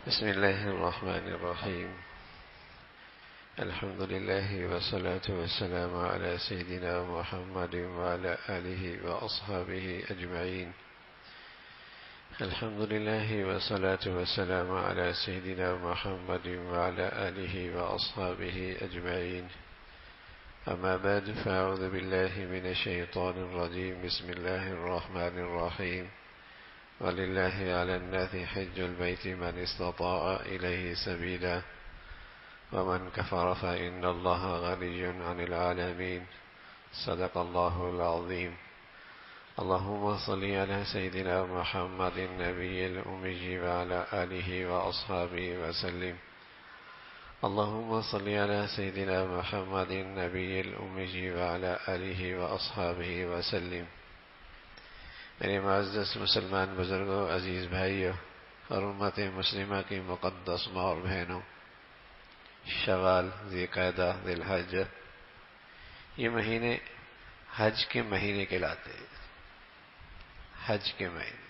بسم الله الرحمن الرحيم. الحمد لله والصلاة والسلام على سيدنا محمد وعلى آله وأصحابه أجمعين. الحمد لله والصلاة والسلام على سيدنا محمد وعلى آله وأصحابه أجمعين. أما بعد، فأعوذ بالله من الشيطان الرجيم. بسم الله الرحمن الرحيم. ولله على الناس حج البيت من استطاع إليه سبيلا ومن كفر فإن الله غني عن العالمين. صدق الله العظيم. اللهم صل على سيدنا محمد النبي الأمي وعلى آله وأصحابه وسلم. اللهم صل على سيدنا محمد النبي الأمي وعلى آله وأصحابه وسلم. میرے معزز مسلمان بزرگوں، عزیز بھائیوں اور امت مسلمہ کی مقدس ماں اور بہنوں، شوال، ذوالقعدہ، ذی الحج، یہ مہینے حج کے مہینے کہلاتے ہیں۔ حج کے مہینے،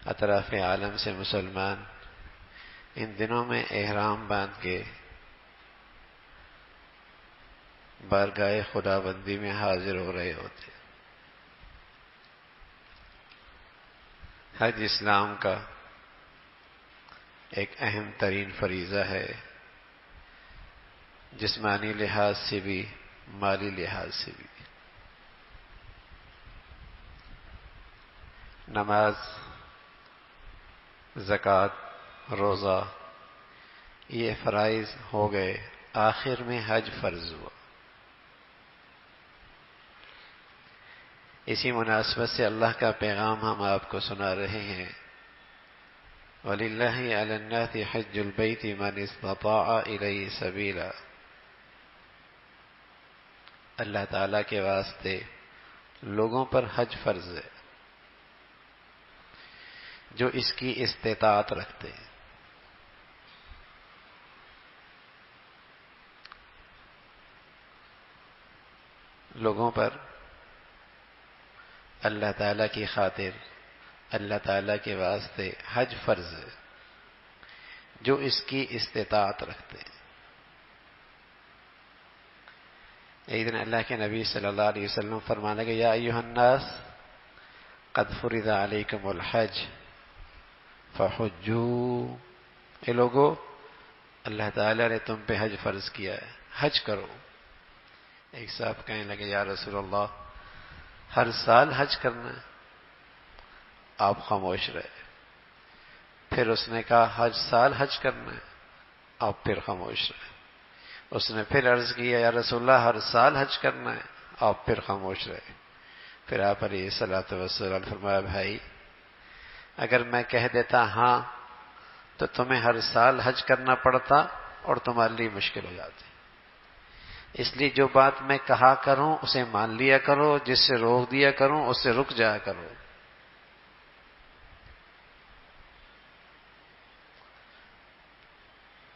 اطراف عالم سے مسلمان ان دنوں میں احرام باندھ کے بارگاہ خدا بندی میں حاضر ہو رہے ہوتے۔ حج اسلام کا ایک اہم ترین فریضہ ہے، جسمانی لحاظ سے بھی، مالی لحاظ سے بھی۔ نماز، زکوٰۃ، روزہ، یہ فرائض ہو گئے، آخر میں حج فرض ہوا۔ اسی مناسبت سے اللہ کا پیغام ہم آپ کو سنا رہے ہیں۔ وَلِلَّهِ عَلَى النَّاسِ حَجُّ الْبَيْتِ مَنِ اسْتَطَاعَ إِلَيْهِ سَبِيلًا۔ اللہ تعالیٰ کے واسطے لوگوں پر حج فرض ہے جو اس کی استطاعت رکھتے ہیں۔ لوگوں پر اللہ تعالیٰ کی خاطر، اللہ تعالیٰ کے واسطے حج فرض ہے جو اس کی استطاعت رکھتے ہیں۔ ایک دن اللہ کے نبی صلی اللہ علیہ وسلم فرمانے کہ یا ایھا الناس قد فرض علیکم الحج فحجوا، اے لوگو، اللہ تعالیٰ نے تم پہ حج فرض کیا ہے، حج کرو۔ ایک صاحب کہنے لگے یا رسول اللہ، ہر سال حج کرنا ہے؟ آپ خاموش رہے۔ پھر اس نے کہا ہر سال حج کرنا ہے؟ آپ پھر خاموش رہے۔ اس نے پھر عرض کیا یا رسول اللہ، ہر سال حج کرنا ہے؟ آپ پھر خاموش رہے۔ پھر آپ علیہ الصلوۃ والسلام فرمایا بھائی، اگر میں کہہ دیتا ہاں تو تمہیں ہر سال حج کرنا پڑتا اور تمہارے لیے مشکل ہو جاتی۔ اس لیے جو بات میں کہا کروں اسے مان لیا کرو، جس سے روک دیا کروں اس سے رک جایا کرو۔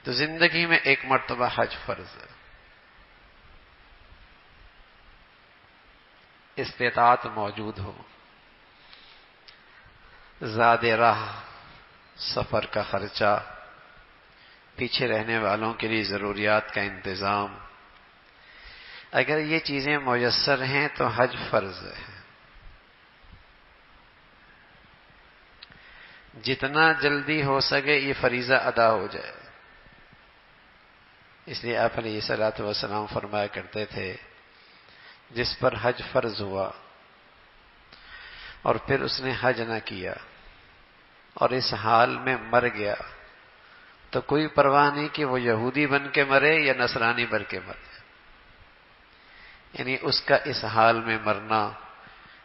تو زندگی میں ایک مرتبہ حج فرض ہے۔ استطاعت موجود ہو، زاد راہ، سفر کا خرچہ، پیچھے رہنے والوں کے لیے ضروریات کا انتظام، اگر یہ چیزیں میسر ہیں تو حج فرض ہے۔ جتنا جلدی ہو سکے یہ فریضہ ادا ہو جائے۔ اس لیے آپ علیہ الصلوۃ والسلام فرمایا کرتے تھے جس پر حج فرض ہوا اور پھر اس نے حج نہ کیا اور اس حال میں مر گیا تو کوئی پرواہ نہیں کہ وہ یہودی بن کے مرے یا نصرانی بن کے مرے، یعنی اس کا اس حال میں مرنا،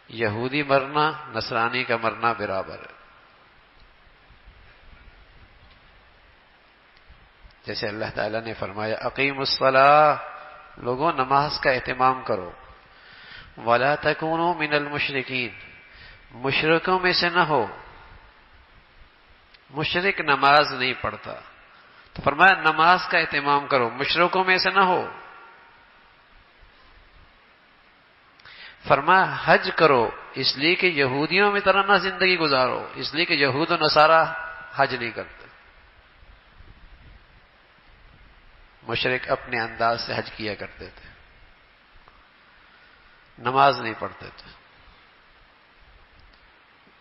یہودی مرنا، نصرانی کا مرنا برابر ہے۔ جیسے اللہ تعالیٰ نے فرمایا اقیموا الصلاۃ، لوگوں نماز کا اہتمام کرو، ولا تکونوا من المشرکین، مشرکوں میں سے نہ ہو۔ مشرک نماز نہیں پڑھتا تو فرمایا نماز کا اہتمام کرو، مشرکوں میں سے نہ ہو۔ فرمایا حج کرو، اس لیے کہ یہودیوں میں طرح نہ زندگی گزارو، اس لیے کہ یہود و نصارہ حج نہیں کرتے. مشرک اپنے انداز سے حج کیا کرتے تھے، نماز نہیں پڑھتے تھے،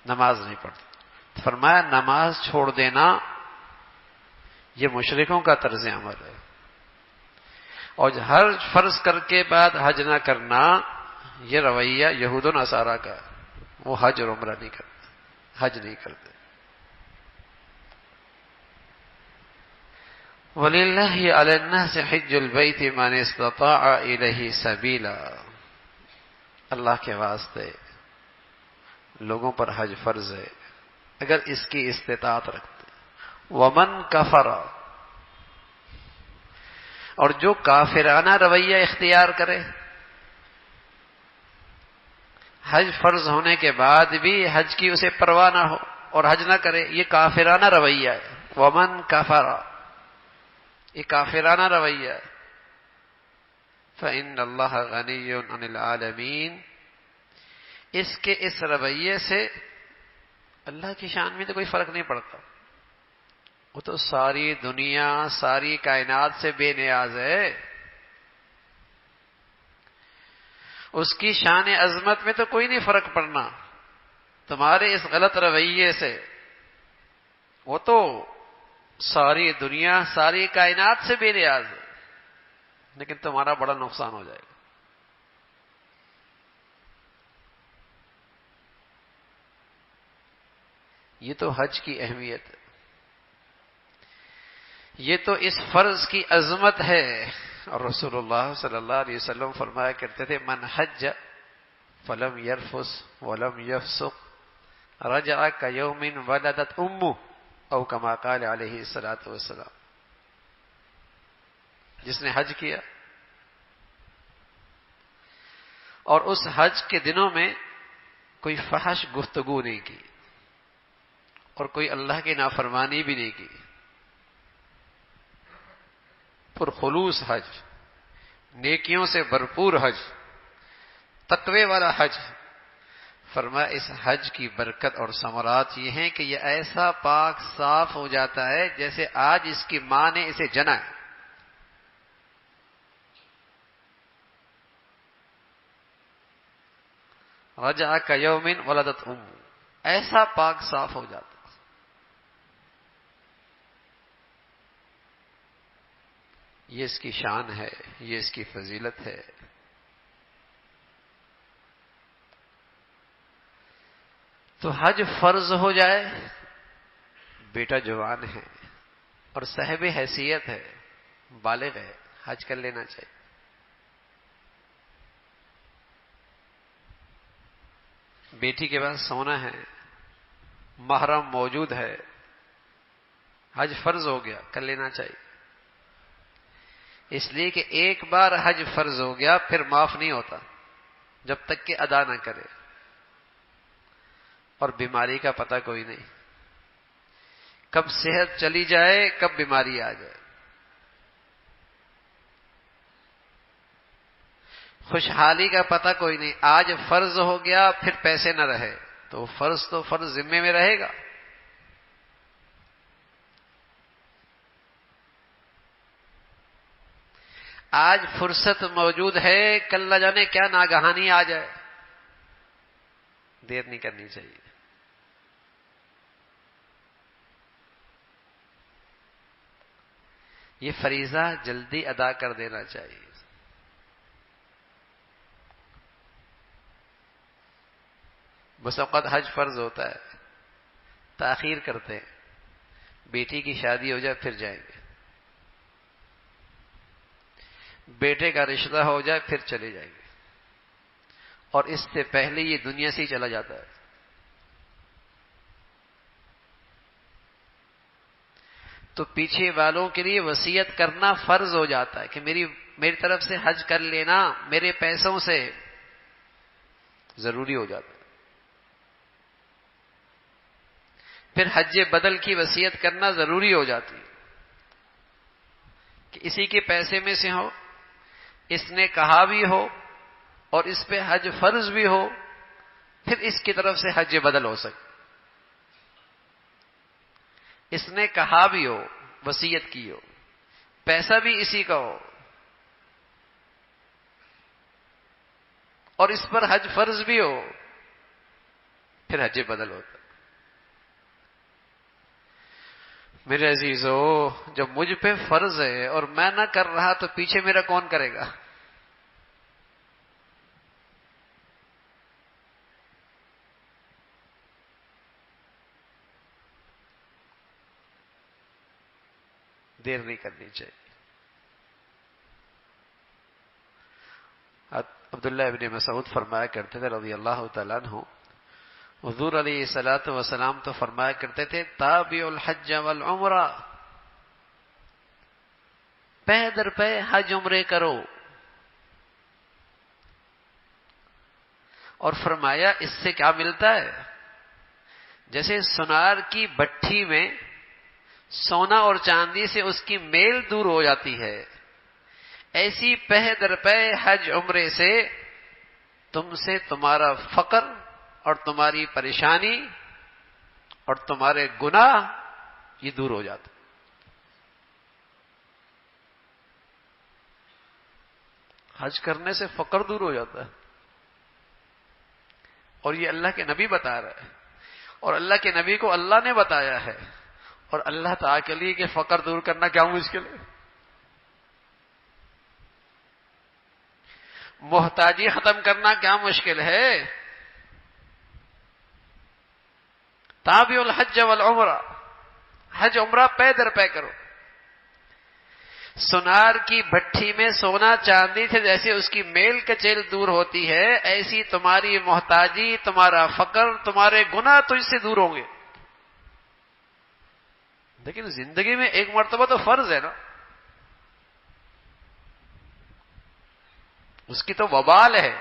نماز نہیں پڑھتے. فرمایا نماز چھوڑ دینا یہ مشرکوں کا طرز عمل ہے، اور ہر فرض کر کے بعد حج نہ کرنا یہ رویہ یہود و نصارہ کا ہے. وہ حج اور عمرہ نہیں کرتے، حج نہیں کرتے. وَلِلَّهِ عَلَى النَّاسِ حِجُّ الْبَيْتِ مَنِ اسْتَطَاعَ إِلَيْهِ سَبِيلًا. اللہ کے واسطے لوگوں پر حج فرض ہے اگر اس کی استطاعت رکھتے. وَمَنْ كَفَرَ، اور جو کافرانہ رویہ اختیار کرے، حج فرض ہونے کے بعد بھی حج کی اسے پرواہ نہ ہو اور حج نہ کرے، یہ کافرانہ رویہ ہے. وَمَنْ كَفَرَ، یہ کافرانہ رویہ ہے. فَإِنَّ اللَّهَ غَنِيٌّ عَنِ الْعَالَمِينَ، اس کے اس رویے سے اللہ کی شان میں تو کوئی فرق نہیں پڑتا. وہ تو ساری دنیا ساری کائنات سے بے نیاز ہے. اس کی شان عظمت میں تو کوئی نہیں فرق پڑنا تمہارے اس غلط رویے سے. وہ تو ساری دنیا ساری کائنات سے بے نیاز ہے، لیکن تمہارا بڑا نقصان ہو جائے گا. یہ تو حج کی اہمیت ہے، یہ تو اس فرض کی عظمت ہے. اور رسول اللہ صلی اللہ علیہ وسلم فرمایا کرتے تھے من حج فلم یرفث ولم یفسق رجع کیوم ولدت امہ، او کما قال علیہ الصلوۃ والسلام. جس نے حج کیا اور اس حج کے دنوں میں کوئی فحش گفتگو نہیں کی اور کوئی اللہ کی نافرمانی بھی نہیں کی، پرخلوص حج، نیکیوں سے بھرپور حج، تقوی والا حج. فرمایا اس حج کی برکت اور ثمرات یہ ہیں کہ یہ ایسا پاک صاف ہو جاتا ہے جیسے آج اس کی ماں نے اسے جنا ہے. رجع کیوم ولدت ام، ایسا پاک صاف ہو جاتا. یہ اس کی شان ہے، یہ اس کی فضیلت ہے. تو حج فرض ہو جائے، بیٹا جوان ہے اور صاحب حیثیت ہے، بالغ ہے، حج کر لینا چاہیے. بیٹی کے پاس سونا ہے، محرم موجود ہے، حج فرض ہو گیا، کر لینا چاہیے. اس لیے کہ ایک بار حج فرض ہو گیا پھر معاف نہیں ہوتا جب تک کہ ادا نہ کرے. اور بیماری کا پتہ کوئی نہیں، کب صحت چلی جائے کب بیماری آ جائے. خوشحالی کا پتہ کوئی نہیں. آج فرض ہو گیا پھر پیسے نہ رہے تو فرض تو فرض ذمے میں رہے گا. آج فرصت موجود ہے، کل نہ جانے کیا ناگہانی آ جائے. دیر نہیں کرنی چاہیے. یہ فریضہ جلدی ادا کر دینا چاہیے. بس اوقات حج فرض ہوتا ہے، تاخیر کرتے ہیں، بیٹی کی شادی ہو جائے پھر جائیں گے، بیٹے کا رشتہ ہو جائے پھر چلے جائیں گے، اور اس سے پہلے یہ دنیا سے ہی چلا جاتا ہے. تو پیچھے والوں کے لیے وصیت کرنا فرض ہو جاتا ہے کہ میری طرف سے حج کر لینا، میرے پیسوں سے، ضروری ہو جاتا ہے. پھر حج بدل کی وصیت کرنا ضروری ہو جاتی ہے کہ اسی کے پیسے میں سے ہو، اس نے کہا بھی ہو اور اس پہ حج فرض بھی ہو، پھر اس کی طرف سے حج بدل ہو سکے. اس نے کہا بھی ہو، وصیت کی ہو، پیسہ بھی اسی کا ہو، اور اس پر حج فرض بھی ہو، پھر حج بدل ہوتا. میرے عزیزو، جب مجھ پہ فرض ہے اور میں نہ کر رہا تو پیچھے میرا کون کرے گا؟ دیر نہیں کرنی چاہیے. عبداللہ ابن مسعود فرمایا کرتے تھے رضی اللہ تعالیٰ عنہ، حضور علیہ الصلوۃ والسلام تو فرمایا کرتے تھے تابعوا الحج والعمرہ، پے در پے حج عمرے کرو. اور فرمایا اس سے کیا ملتا ہے؟ جیسے سونار کی بھٹی میں سونا اور چاندی سے اس کی میل دور ہو جاتی ہے، ایسی پہ در پہ حج عمرے سے تم سے تمہارا فقر اور تمہاری پریشانی اور تمہارے گناہ یہ دور ہو جاتا. حج کرنے سے فقر دور ہو جاتا ہے، اور یہ اللہ کے نبی بتا رہے ہیں، اور اللہ کے نبی کو اللہ نے بتایا ہے، اور اللہ تعالیٰ کے لیے کہ فقر دور کرنا کیا مشکل ہے؟ محتاجی ختم کرنا کیا مشکل ہے؟ تابعوا الحج والعمرہ، حج عمرہ پے در پے کرو. سونار کی بھٹی میں سونا چاندی سے جیسے اس کی میل کچیل دور ہوتی ہے، ایسی تمہاری محتاجی، تمہارا فقر، تمہارے گناہ تجھ سے دور ہوں گے. لیکن زندگی میں ایک مرتبہ تو فرض ہے نا، اس کی تو وبال ہے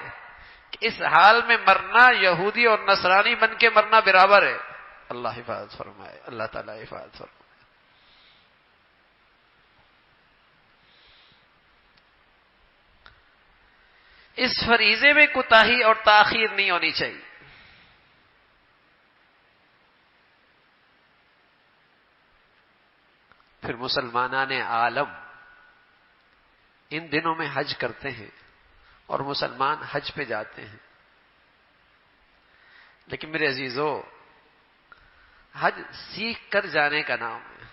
کہ اس حال میں مرنا یہودی اور نصرانی بن کے مرنا برابر ہے. اللہ حفاظت فرمائے، اللہ تعالی حفاظت فرمائے. اس فریضے میں کوتاہی اور تاخیر نہیں ہونی چاہیے. پھر مسلمانان عالم ان دنوں میں حج کرتے ہیں اور مسلمان حج پہ جاتے ہیں، لیکن میرے عزیزو، حج سیکھ کر جانے کا نام ہے.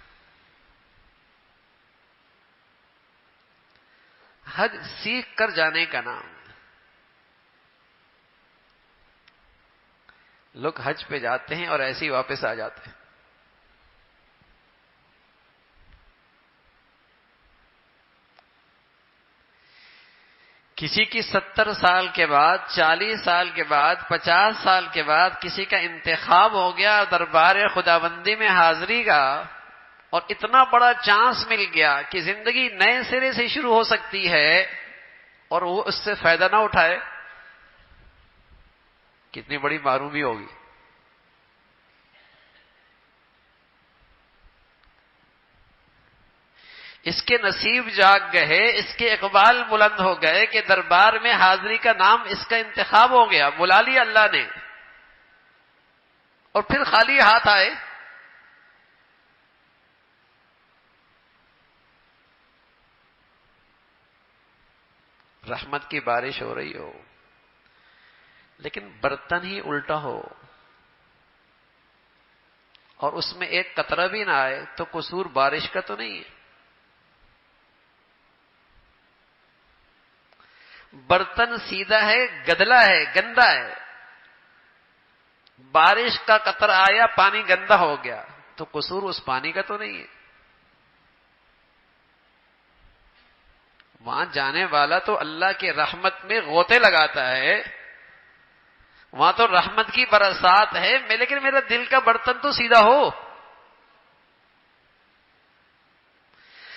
حج سیکھ کر جانے کا نام ہے. لوگ حج پہ جاتے ہیں اور ایسے ہی واپس آ جاتے ہیں. کسی کی 70 سال کے بعد، 40 سال کے بعد، 50 سال کے بعد کسی کا انتخاب ہو گیا دربار خداوندی میں حاضری کا، اور اتنا بڑا چانس مل گیا کہ زندگی نئے سرے سے شروع ہو سکتی ہے، اور وہ اس سے فائدہ نہ اٹھائے، کتنی بڑی محرومی ہوگی. اس کے نصیب جاگ گئے، اس کے اقبال بلند ہو گئے کہ دربار میں حاضری کا نام اس کا انتخاب ہو گیا، بلا لیا اللہ نے، اور پھر خالی ہاتھ آئے. رحمت کی بارش ہو رہی ہو لیکن برتن ہی الٹا ہو اور اس میں ایک قطرہ بھی نہ آئے تو قصور بارش کا تو نہیں ہے. برتن سیدھا ہے، گدلا ہے، گندا ہے، بارش کا قطرہ آیا، پانی گندا ہو گیا، تو قصور اس پانی کا تو نہیں ہے. وہاں جانے والا تو اللہ کے رحمت میں غوطے لگاتا ہے، وہاں تو رحمت کی برسات ہے، لیکن میرا دل کا برتن تو سیدھا ہو.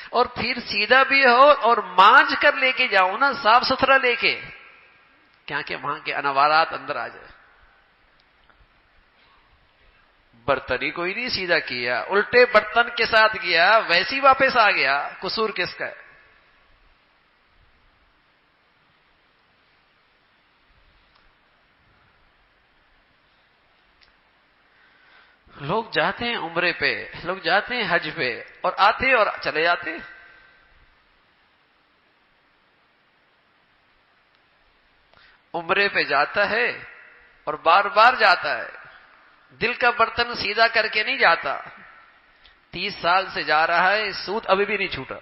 اور پھر سیدھا بھی ہو اور مانج کر لے کے جاؤ نا، صاف ستھرا لے کے، کیا کہ وہاں کے انوارات اندر آ جائے. برتن ہی کوئی نہیں سیدھا کیا، الٹے برتن کے ساتھ گیا، ویسی واپس آ گیا، قصور کس کا ہے؟ لوگ جاتے ہیں عمرے پہ، لوگ جاتے ہیں حج پہ، اور آتے اور چلے جاتے. عمرے پہ جاتا ہے اور بار بار جاتا ہے، دل کا برتن سیدھا کر کے نہیں جاتا. 30 سال سے جا رہا ہے، سود ابھی بھی نہیں چھوٹا.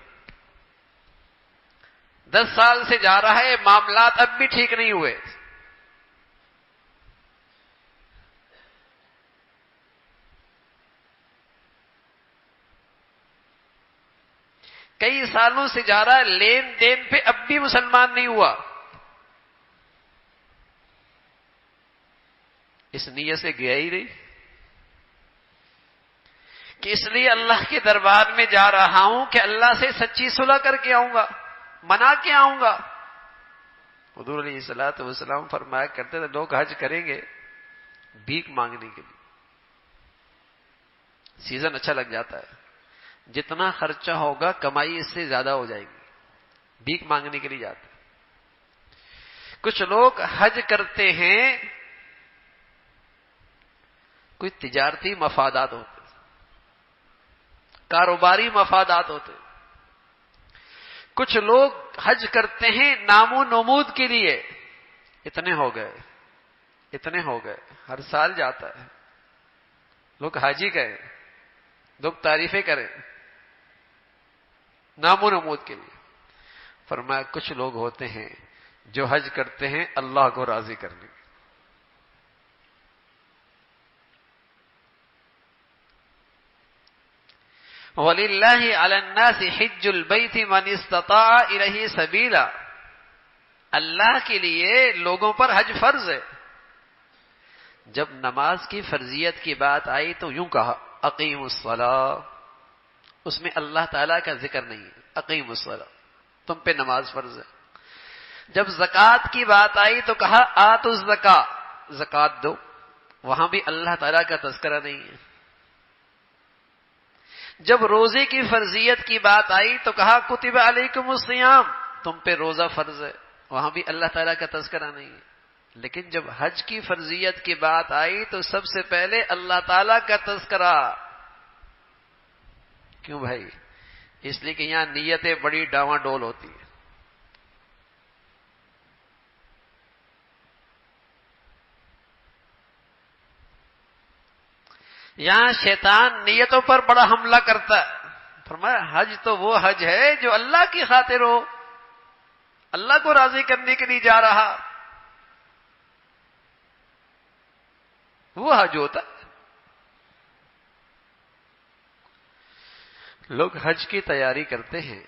10 سال سے جا رہا ہے، معاملات اب بھی ٹھیک نہیں ہوئے. کئی سالوں سے جا رہا ہے، لین دین پہ اب بھی مسلمان نہیں ہوا. اس نیت سے گیا ہی نہیں کہ اس لیے اللہ کے دربار میں جا رہا ہوں کہ اللہ سے سچی صلح کر کے آؤں گا، منا کے آؤں گا. حضور علیہ الصلوۃ والسلام فرمایا کرتے تھے لوگ حج کریں گے بھیک مانگنے کے لیے. سیزن اچھا لگ جاتا ہے، جتنا خرچہ ہوگا کمائی اس سے زیادہ ہو جائے گی، بھیک مانگنے کے لیے جاتے ہیں. کچھ لوگ حج کرتے ہیں، کوئی تجارتی مفادات ہوتے، کاروباری مفادات ہوتے. کچھ لوگ حج کرتے ہیں نام و نمود کے لیے. اتنے ہو گئے، ہر سال جاتا ہے. لوگ حاجی کہیں، لوگ تعریفیں کریں نام و نمود کے لیے. فرمایا کچھ لوگ ہوتے ہیں جو حج کرتے ہیں اللہ کو راضی کرنے کے. وَلِلَّهِ عَلَى النَّاسِ حِجُّ الْبَيْتِ مَنِ اسْتَطَاعَ إِلَيْهِ سَبِيلًا. اللہ کے لیے لوگوں پر حج فرض ہے. جب نماز کی فرضیت کی بات آئی تو یوں کہا اقیموا الصلاۃ. اس میں اللہ تعالیٰ کا ذکر نہیں ہے. اقیموا الصلاۃ، تم پہ نماز فرض ہے. جب زکوٰۃ کی بات آئی تو کہا آتوا الزکاۃ، زکوٰۃ دو. وہاں بھی اللہ تعالیٰ کا تذکرہ نہیں ہے. جب روزے کی فرضیت کی بات آئی تو کہا کتب علیکم الصیام، تم پہ روزہ فرض ہے. وہاں بھی اللہ تعالیٰ کا تذکرہ نہیں ہے. لیکن جب حج کی فرضیت کی بات آئی تو سب سے پہلے اللہ تعالیٰ کا تذکرہ. کیوں بھائی؟ اس لیے کہ یہاں نیتیں بڑی ڈاواں ڈول ہوتی ہیں. یہاں شیطان نیتوں پر بڑا حملہ کرتا ہے. فرمایا حج تو وہ حج ہے جو اللہ کی خاطر ہو، اللہ کو راضی کرنے کے لیے جا رہا، وہ حج ہوتا. لوگ حج کی تیاری کرتے ہیں،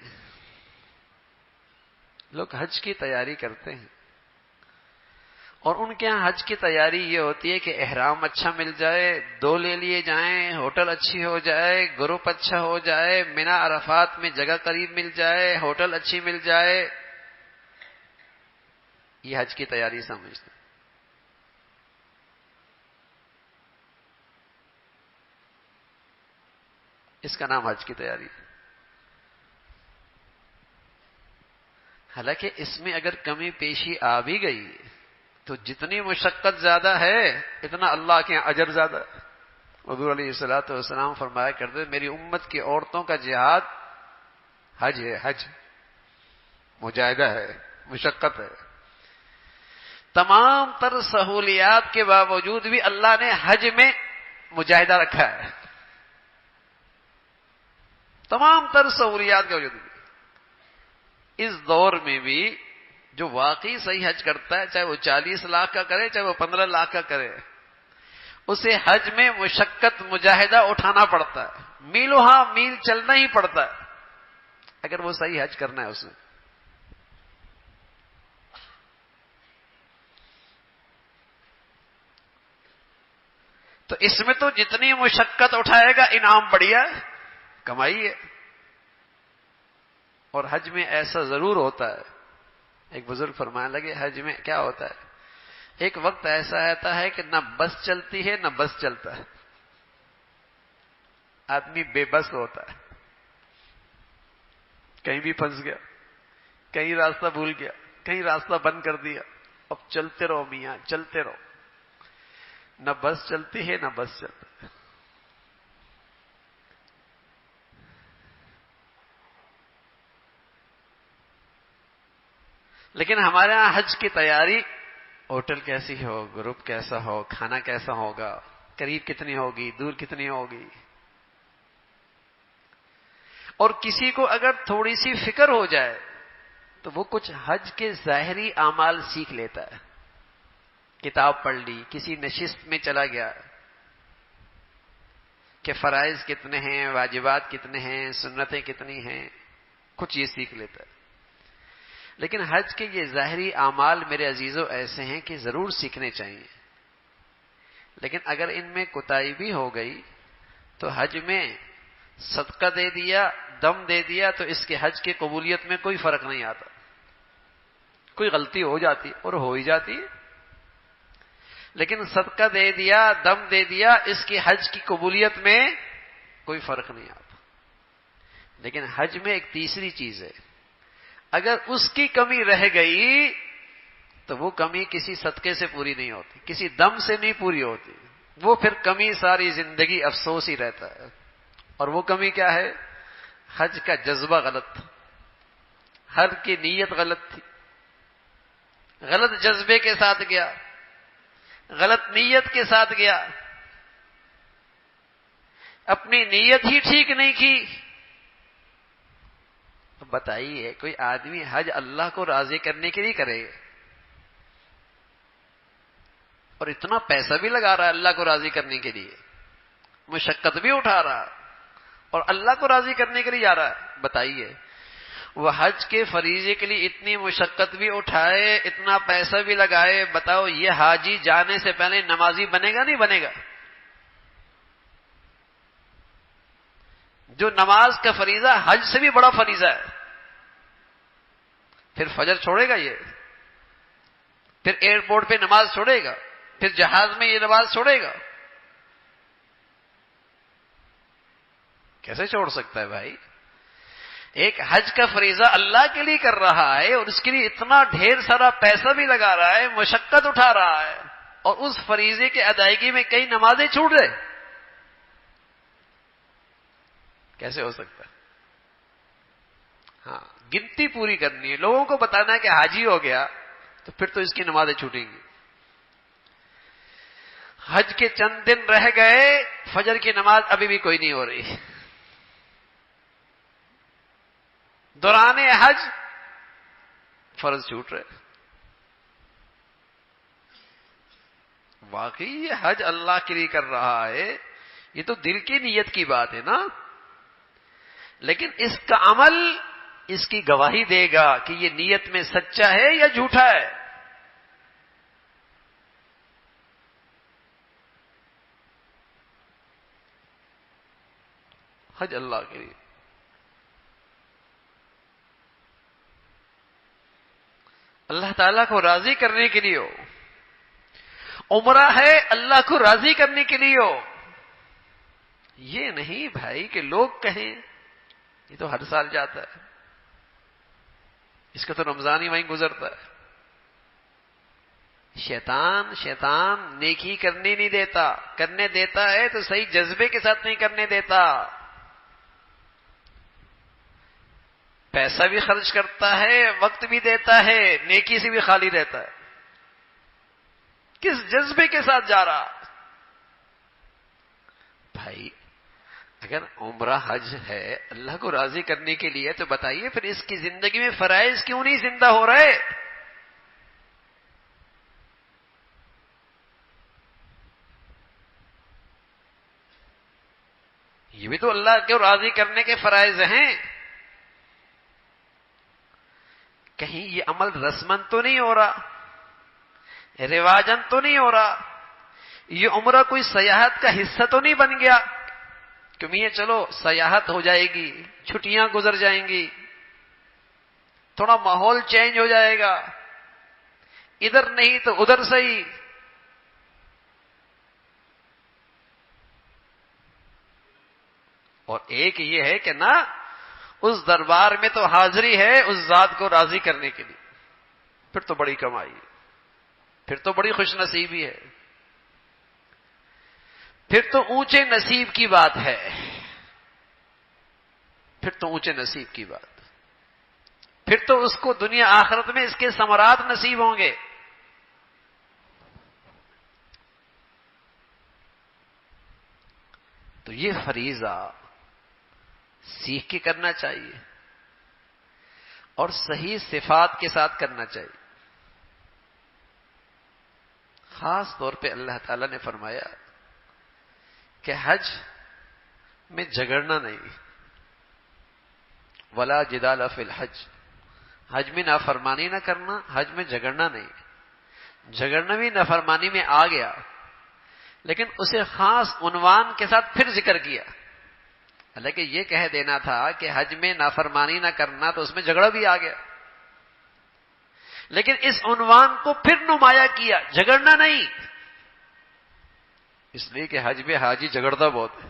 اور ان کے ہاں حج کی تیاری یہ ہوتی ہے کہ احرام اچھا مل جائے، 2 لے لیے جائیں، ہوٹل اچھی ہو جائے، گروپ اچھا ہو جائے، مینا عرفات میں جگہ قریب مل جائے، ہوٹل اچھی مل جائے. یہ حج کی تیاری سمجھتے ہیں. اس کا نام حج کی تیاری ہے. حالانکہ اس میں اگر کمی پیشی آ بھی گئی تو جتنی مشقت زیادہ ہے اتنا اللہ کے اجر زیادہ ہے. حضور علیہ الصلوۃ والسلام فرمایا کرتے میری امت کی عورتوں کا جہاد حج ہے، حج مجاہدہ ہے، مشقت ہے. تمام تر سہولیات کے باوجود بھی اللہ نے حج میں مجاہدہ رکھا ہے. تمام تر سہولیات کے باوجود بھی اس دور میں بھی جو واقعی صحیح حج کرتا ہے، چاہے وہ 40 لاکھ کا کرے چاہے وہ 15 لاکھ کا کرے، اسے حج میں مشقت مجاہدہ اٹھانا پڑتا ہے. میلوں ہاں میل چلنا ہی پڑتا ہے اگر وہ صحیح حج کرنا ہے. اس میں تو اس میں تو جتنی مشقت اٹھائے گا انعام بڑھیا ہے، کمائی ہے. اور حج میں ایسا ضرور ہوتا ہے، ایک بزرگ فرمانے لگے حج میں کیا ہوتا ہے، ایک وقت ایسا آتا ہے کہ نہ بس چلتی ہے نہ بس چلتا ہے، آدمی بے بس ہوتا ہے، کہیں بھی پھنس گیا، کہیں راستہ بھول گیا، کہیں راستہ بند کر دیا. اب چلتے رہو میاں، چلتے رہو. نہ بس چلتی ہے نہ بس چلتا ہے. لیکن ہمارے یہاں حج کی تیاری، ہوٹل کیسی ہو، گروپ کیسا ہو، کھانا کیسا ہوگا، قریب کتنی ہوگی، دور کتنی ہوگی. اور کسی کو اگر تھوڑی سی فکر ہو جائے تو وہ کچھ حج کے ظاہری اعمال سیکھ لیتا ہے. کتاب پڑھ لی، کسی نشست میں چلا گیا کہ فرائض کتنے ہیں، واجبات کتنے ہیں، سنتیں کتنی ہیں، کچھ یہ سیکھ لیتا ہے. لیکن حج کے یہ ظاہری اعمال میرے عزیزوں ایسے ہیں کہ ضرور سیکھنے چاہیے. لیکن اگر ان میں کوتاہی بھی ہو گئی تو حج میں صدقہ دے دیا، دم دے دیا، تو اس کے حج کی قبولیت میں کوئی فرق نہیں آتا. کوئی غلطی ہو جاتی اور ہو ہی جاتی ہے، لیکن صدقہ دے دیا، دم دے دیا، اس کی حج کی قبولیت میں کوئی فرق نہیں آتا. لیکن حج میں ایک تیسری چیز ہے، اگر اس کی کمی رہ گئی تو وہ کمی کسی صدقے سے پوری نہیں ہوتی، کسی دم سے نہیں پوری ہوتی. وہ پھر کمی ساری زندگی افسوس ہی رہتا ہے. اور وہ کمی کیا ہے؟ حج کا جذبہ غلط تھا، حج کی نیت غلط تھی، غلط جذبے کے ساتھ گیا، غلط نیت کے ساتھ گیا، اپنی نیت ہی ٹھیک نہیں کی. بتائیے کوئی آدمی حج اللہ کو راضی کرنے کے لیے کرے اور اتنا پیسہ بھی لگا رہا ہے اللہ کو راضی کرنے کے لیے، مشقت بھی اٹھا رہا اور اللہ کو راضی کرنے کے لیے جا رہا ہے، بتائیے وہ حج کے فریضے کے لیے اتنی مشقت بھی اٹھائے، اتنا پیسہ بھی لگائے، بتاؤ یہ حاجی جانے سے پہلے نمازی بنے گا نہیں بنے گا؟ جو نماز کا فریضہ حج سے بھی بڑا فریضہ ہے، پھر فجر چھوڑے گا یہ، پھر ایئرپورٹ پہ نماز چھوڑے گا، پھر جہاز میں یہ نماز چھوڑے گا؟ کیسے چھوڑ سکتا ہے بھائی؟ ایک حج کا فریضہ اللہ کے لیے کر رہا ہے اور اس کے لیے اتنا ڈھیر سارا پیسہ بھی لگا رہا ہے، مشقت اٹھا رہا ہے، اور اس فریضے کے ادائیگی میں کئی نمازیں چھوٹ رہے، کیسے ہو سکتا ہے؟ ہاں، گنتی پوری کرنی ہے، لوگوں کو بتانا ہے کہ حاجی ہو گیا تو پھر تو اس کی نمازیں چھوٹیں گی. حج کے چند دن رہ گئے، فجر کی نماز ابھی بھی کوئی نہیں ہو رہی، دوران حج فرض چھوٹ رہے. واقعی یہ حج اللہ کے لیے کر رہا ہے، یہ تو دل کی نیت کی بات ہے نا. لیکن اس کا عمل اس کی گواہی دے گا کہ یہ نیت میں سچا ہے یا جھوٹا ہے. حج اللہ کے لیے، اللہ تعالیٰ کو راضی کرنے کے لیے ہو. عمرہ ہے اللہ کو راضی کرنے کے لیے ہو. یہ نہیں بھائی کہ لوگ کہیں یہ تو ہر سال جاتا ہے، اس کا تو رمضان ہی وہیں گزرتا ہے. شیطان نیکی کرنے نہیں دیتا، کرنے دیتا ہے تو صحیح جذبے کے ساتھ نہیں کرنے دیتا. پیسہ بھی خرچ کرتا ہے، وقت بھی دیتا ہے، نیکی سے بھی خالی رہتا ہے. کس جذبے کے ساتھ جا رہا؟ بھائی اگر عمرہ حج ہے اللہ کو راضی کرنے کے لیے تو بتائیے پھر اس کی زندگی میں فرائض کیوں نہیں زندہ ہو رہے؟ یہ بھی تو اللہ کو راضی کرنے کے فرائض ہیں. کہیں یہ عمل رسمن تو نہیں ہو رہا، رواجن تو نہیں ہو رہا، یہ عمرہ کوئی سیاحت کا حصہ تو نہیں بن گیا کہ میاں چلو سیاحت ہو جائے گی، چھٹیاں گزر جائیں گی، تھوڑا ماحول چینج ہو جائے گا، ادھر نہیں تو ادھر صحیح. اور ایک یہ ہے کہ نہ اس دربار میں تو حاضری ہے اس ذات کو راضی کرنے کے لیے، پھر تو بڑی کمائی ہے، پھر تو بڑی خوش نصیبی ہے، پھر تو اونچے نصیب کی بات ہے، پھر تو اونچے نصیب کی بات. پھر تو اس کو دنیا آخرت میں اس کے ثمرات نصیب ہوں گے. تو یہ فریضہ سیکھ کے کرنا چاہیے اور صحیح صفات کے ساتھ کرنا چاہیے. خاص طور پہ اللہ تعالیٰ نے فرمایا کہ حج میں جھگڑنا نہیں. ولا جدال فی الحج، حج میں نافرمانی نہ کرنا، حج میں جھگڑنا نہیں. جھگڑنا بھی نافرمانی میں آ گیا، لیکن اسے خاص عنوان کے ساتھ پھر ذکر کیا. حالانکہ یہ کہہ دینا تھا کہ حج میں نافرمانی نہ کرنا، تو اس میں جھگڑا بھی آ گیا، لیکن اس عنوان کو پھر نمایاں کیا، جھگڑنا نہیں. اس لیے کہ حج میں حاجی جھگڑتا بہت ہے.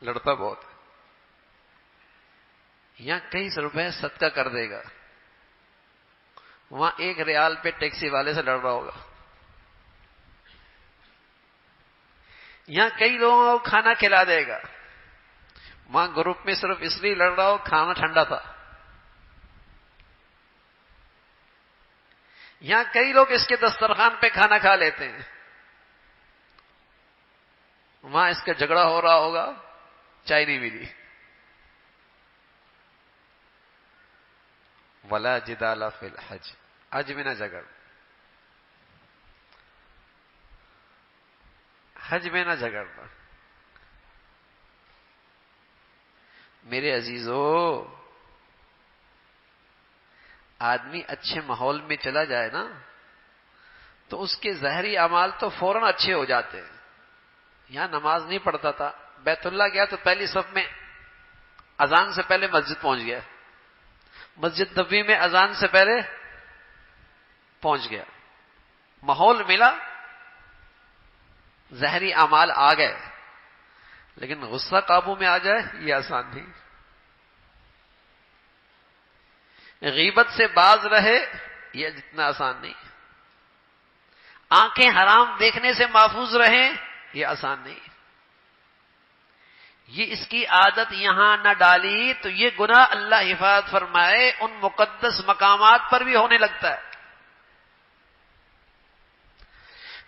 لڑتا بہت ہے. یہاں کئی سو روپے صدقہ کر دے گا، وہاں 1 ریال پہ ٹیکسی والے سے لڑ رہا ہوگا. یہاں کئی لوگوں کو کھانا کھلا دے گا، وہاں گروپ میں صرف اس لیے لڑ رہا ہو کھانا ٹھنڈا تھا. یہاں کئی لوگ اس کے دسترخوان پہ کھانا کھا لیتے ہیں، وہاں اس کا جھگڑا ہو رہا ہوگا چائے نہیں ملی. ولا جدال فی الحج، حج میں نہ جھگڑ، حج میں نہ جھگڑنا. میرے عزیزو، آدمی اچھے ماحول میں چلا جائے نا تو اس کے ظاہری اعمال تو فوراً اچھے ہو جاتے ہیں. یہاں نماز نہیں پڑھتا تھا، بیت اللہ گیا تو پہلی صف میں اذان سے پہلے مسجد پہنچ گیا، مسجد نبوی میں اذان سے پہلے پہنچ گیا. ماحول ملا، ظاہری اعمال آ گئے، لیکن غصہ قابو میں آ جائے یہ آسان نہیں. غیبت سے باز رہے یہ جتنا آسان نہیں. آنکھیں حرام دیکھنے سے محفوظ رہیں یہ آسان نہیں. یہ اس کی عادت یہاں نہ ڈالی تو یہ گناہ اللہ حفاظت فرمائے ان مقدس مقامات پر بھی ہونے لگتا ہے.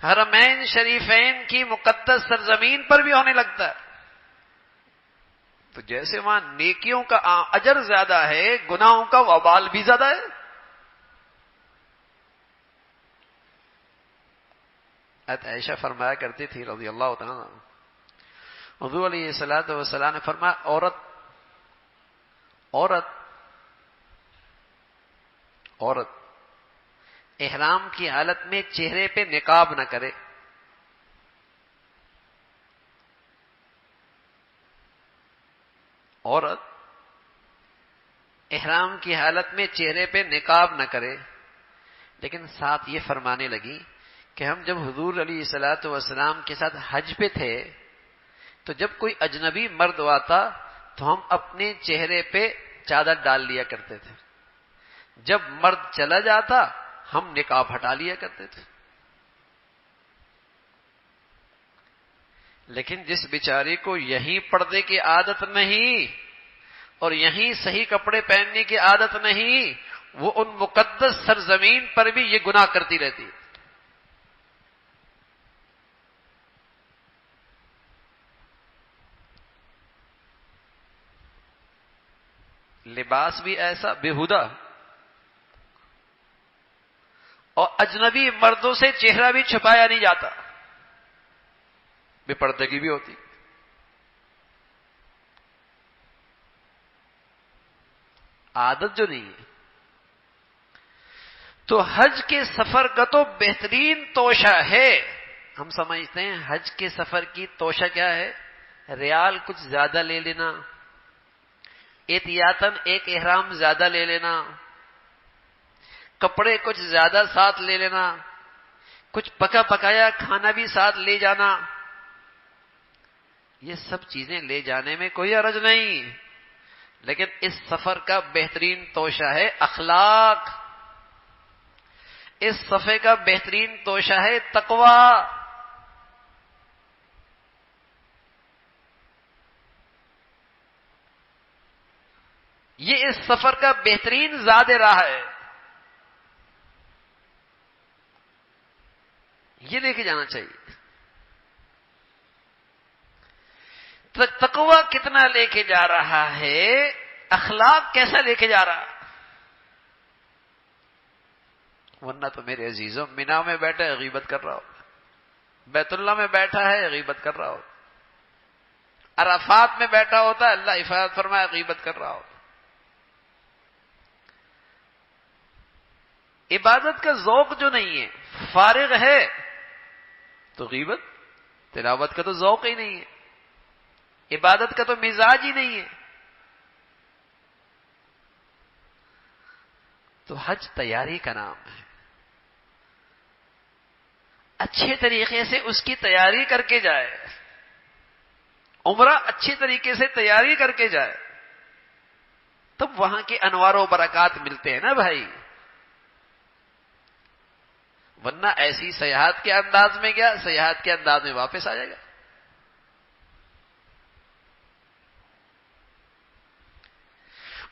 حرمین شریفین کی مقدس سرزمین پر بھی ہونے لگتا ہے. تو جیسے وہاں نیکیوں کا اجر زیادہ ہے، گناہوں کا وبال بھی زیادہ ہے. عائشہ فرمایا کرتی تھی رضی اللہ تعالیٰ عنہ، حضور علیہ الصلوۃ والسلام نے فرمایا عورت احرام کی حالت میں چہرے پہ نقاب نہ کرے. عورت احرام کی حالت میں چہرے پہ نقاب نہ کرے. لیکن ساتھ یہ فرمانے لگی کہ ہم جب حضور علیہ الصلوۃ والسلام کے ساتھ حج پہ تھے تو جب کوئی اجنبی مرد آتا تو ہم اپنے چہرے پہ چادر ڈال لیا کرتے تھے، جب مرد چلا جاتا ہم نقاب ہٹا لیا کرتے تھے. لیکن جس بیچاری کو یہیں پردے کی عادت نہیں اور یہیں صحیح کپڑے پہننے کی عادت نہیں، وہ ان مقدس سرزمین پر بھی یہ گناہ کرتی رہتی ہے. لباس بھی ایسا بےہودہ، اور اجنبی مردوں سے چہرہ بھی چھپایا نہیں جاتا، بے پردگی بھی ہوتی. عادت جو نہیں ہے. تو حج کے سفر کا تو بہترین توشہ ہے. ہم سمجھتے ہیں حج کے سفر کی توشہ کیا ہے؟ ریال کچھ زیادہ لے لینا، احتیاطاً ایک احرام زیادہ لے لینا، کپڑے کچھ زیادہ ساتھ لے لینا، کچھ پکا پکایا کھانا بھی ساتھ لے جانا. یہ سب چیزیں لے جانے میں کوئی حرج نہیں، لیکن اس سفر کا بہترین توشہ ہے اخلاق. اس سفر کا بہترین توشہ ہے تقوی. یہ اس سفر کا بہترین زاد راہ ہے. یہ لے کے جانا چاہیے. تقوی کتنا لے کے جا رہا ہے، اخلاق کیسا لے کے جا رہا. ورنہ تو میرے عزیزوں مینا میں بیٹھا ہے غیبت کر رہا ہو، بیت اللہ میں بیٹھا ہے غیبت کر رہا ہو، عرفات میں بیٹھا ہوتا ہے اللہ حفاظت فرمائے غیبت کر رہا ہو. عبادت کا ذوق جو نہیں ہے، فارغ ہے تو غیبت، تلاوت کا تو ذوق ہی نہیں ہے، عبادت کا تو مزاج ہی نہیں ہے. تو حج تیاری کا نام ہے. اچھے طریقے سے اس کی تیاری کر کے جائے، عمرہ اچھی طریقے سے تیاری کر کے جائے، تب وہاں کے انوار و برکات ملتے ہیں نا بھائی. ورنہ ایسی سیاحت کے انداز میں گیا، سیاحت کے انداز میں واپس آ جائے گا.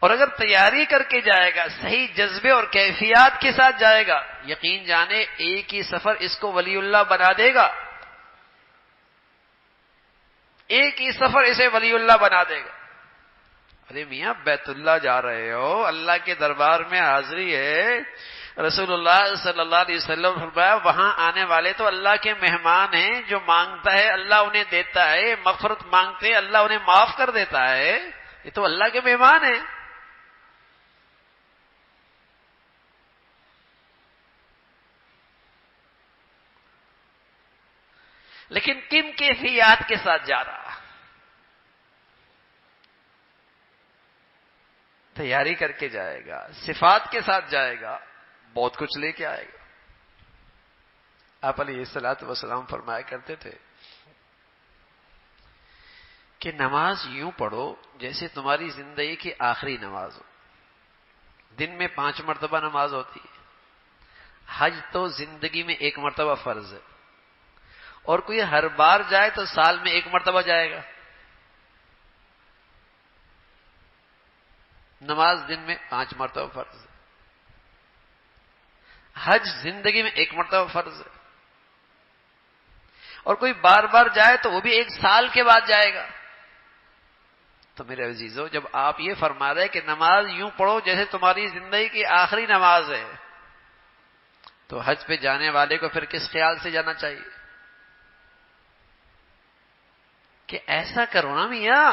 اور اگر تیاری کر کے جائے گا، صحیح جذبے اور کیفیات کے ساتھ جائے گا، یقین جانے ایک ہی سفر اس کو ولی اللہ بنا دے گا. ایک ہی سفر اسے ولی اللہ بنا دے گا. ارے میاں بیت اللہ جا رہے ہو، اللہ کے دربار میں حاضری ہے. رسول اللہ صلی اللہ علیہ وسلم فرمایا وہاں آنے والے تو اللہ کے مہمان ہیں، جو مانگتا ہے اللہ انہیں دیتا ہے، مغفرت مانگتے ہیں اللہ انہیں معاف کر دیتا ہے. یہ تو اللہ کے مہمان ہیں. لیکن کن کیفیات کے ساتھ جا رہا، تیاری کر کے جائے گا، صفات کے ساتھ جائے گا، بہت کچھ لے کے آئے گا. آپ علیہ الصلوۃ والسلام فرمایا کرتے تھے کہ نماز یوں پڑھو جیسے تمہاری زندگی کی آخری نماز ہو. دن میں 5 مرتبہ نماز ہوتی ہے، حج تو زندگی میں 1 مرتبہ فرض ہے، اور کوئی ہر بار جائے تو سال میں 1 مرتبہ جائے گا. نماز دن میں 5 مرتبہ فرض ہے، حج زندگی میں 1 مرتبہ فرض ہے، اور کوئی بار بار جائے تو وہ بھی 1 سال کے بعد جائے گا. تو میرے عزیزو جب آپ یہ فرما رہے کہ نماز یوں پڑھو جیسے تمہاری زندگی کی آخری نماز ہے، تو حج پہ جانے والے کو پھر کس خیال سے جانا چاہیے کہ ایسا کرو نا میاں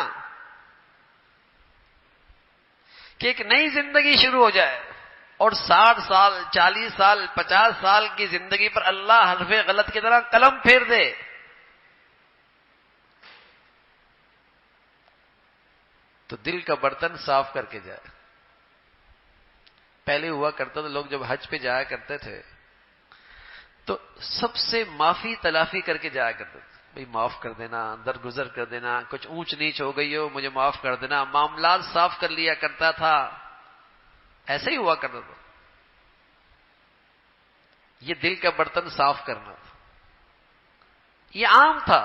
کہ ایک نئی زندگی شروع ہو جائے، اور 60 سال 40 سال 50 سال کی زندگی پر اللہ حرف غلط کی طرح قلم پھیر دے. تو دل کا برتن صاف کر کے جائے. پہلے ہوا کرتا تھا لوگ جب حج پہ جایا کرتے تھے تو سب سے معافی تلافی کر کے جایا کرتے تھے. بھئی معاف کر دینا، درگزر کر دینا، کچھ اونچ نیچ ہو گئی ہو مجھے معاف کر دینا، معاملات صاف کر لیا کرتا تھا. ایسے ہی ہوا کرتا تھا. یہ دل کا برتن صاف کرنا تھا. یہ عام تھا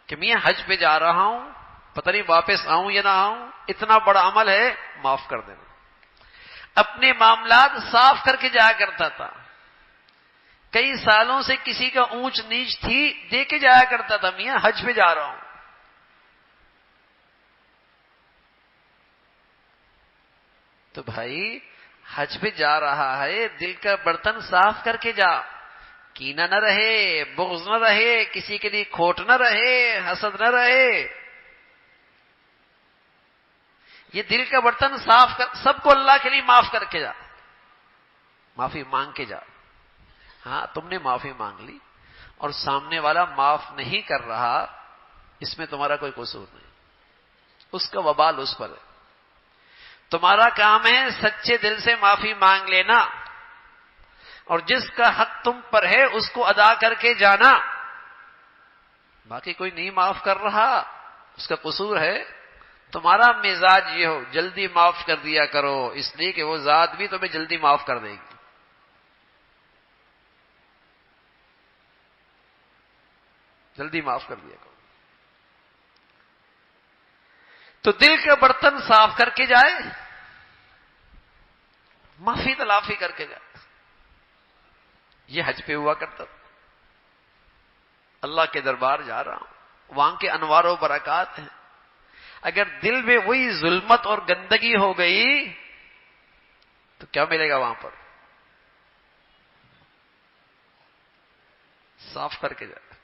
کہ میاں حج پہ جا رہا ہوں، پتہ نہیں واپس آؤں یا نہ آؤں، اتنا بڑا عمل ہے معاف کر دینا. اپنے معاملات صاف کر کے جایا کرتا تھا. کئی سالوں سے کسی کا اونچ نیچ تھی دے کے جایا کرتا تھا، میاں حج پہ جا رہا ہوں. تو بھائی حج پہ جا رہا ہے، دل کا برتن صاف کر کے جا. کینہ نہ رہے، بغض نہ رہے، کسی کے لیے کھوٹ نہ رہے، حسد نہ رہے. یہ دل کا برتن صاف کر، سب کو اللہ کے لیے معاف کر کے جا، معافی مانگ کے جا. ہاں تم نے معافی مانگ لی اور سامنے والا معاف نہیں کر رہا، اس میں تمہارا کوئی قصور نہیں، اس کا وبال اس پر ہے. تمہارا کام ہے سچے دل سے معافی مانگ لینا، اور جس کا حق تم پر ہے اس کو ادا کر کے جانا. باقی کوئی نہیں معاف کر رہا اس کا قصور ہے. تمہارا مزاج یہ ہو جلدی معاف کر دیا کرو، اس لیے کہ وہ ذات بھی تمہیں جلدی معاف کر دے گی. جلدی معاف کر دیا کرو. تو دل کا برتن صاف کر کے جائے، معافی تلافی کر کے جائے. یہ حج پہ ہوا کرتا تھا. اللہ کے دربار جا رہا ہوں، وہاں کے انوار و برکات ہیں. اگر دل میں وہی ظلمت اور گندگی ہو گئی تو کیا ملے گا وہاں پر؟ صاف کر کے جائے،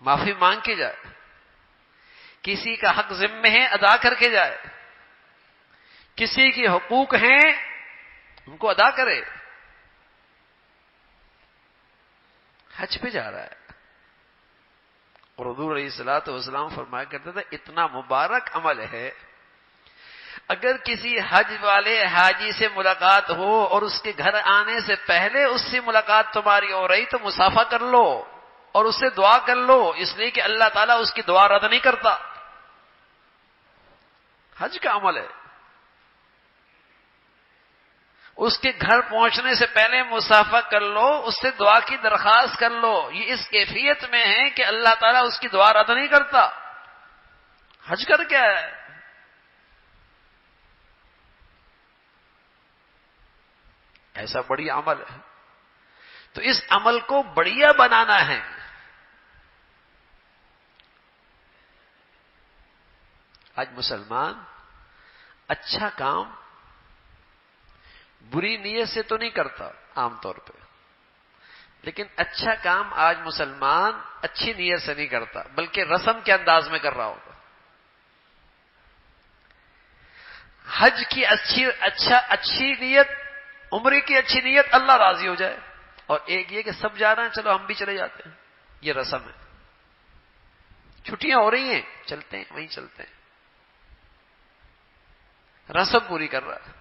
معافی مانگ کے جائے، کسی کا حق ذمہ ہے ادا کر کے جائے، کسی کے حقوق ہیں ان کو ادا کرے. حج پہ جا رہا ہے. اور حضور علیہ الصلوۃ والسلام فرمایا کرتے تھے اتنا مبارک عمل ہے، اگر کسی حج والے حاجی سے ملاقات ہو اور اس کے گھر آنے سے پہلے اس سے ملاقات تمہاری ہو رہی تو مصافحہ کر لو اور اس سے دعا کر لو، اس لیے کہ اللہ تعالیٰ اس کی دعا رد نہیں کرتا. حج کا عمل ہے. اس کے گھر پہنچنے سے پہلے مصافحہ کر لو، اس سے دعا کی درخواست کر لو. یہ اس کیفیت میں ہے کہ اللہ تعالیٰ اس کی دعا رد نہیں کرتا. حج کر کیا ہے؟ ایسا بڑی عمل ہے. تو اس عمل کو بڑھیا بنانا ہے. آج مسلمان اچھا کام بری نیت سے تو نہیں کرتا عام طور پہ، لیکن اچھا کام آج مسلمان اچھی نیت سے نہیں کرتا بلکہ رسم کے انداز میں کر رہا ہوگا. حج کی اچھی نیت، عمرے کی اچھی نیت، اللہ راضی ہو جائے. اور ایک یہ کہ سب جا رہے ہیں چلو ہم بھی چلے جاتے ہیں، یہ رسم ہے. چھٹیاں ہو رہی ہیں چلتے ہیں، وہیں چلتے ہیں. رسم پوری کر رہا ہے.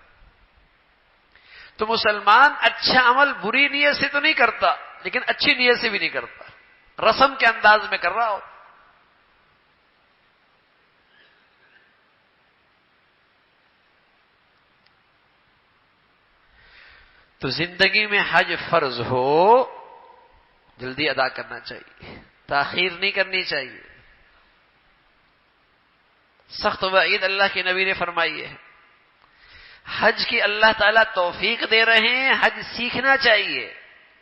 تو مسلمان اچھا عمل بری نیت سے تو نہیں کرتا لیکن اچھی نیت سے بھی نہیں کرتا، رسم کے انداز میں کر رہا ہو. تو زندگی میں حج فرض ہو جلدی ادا کرنا چاہیے، تاخیر نہیں کرنی چاہیے. سخت وعید اللہ کے نبی نے فرمائی ہے. حج کی اللہ تعالیٰ توفیق دے رہے ہیں، حج سیکھنا چاہیے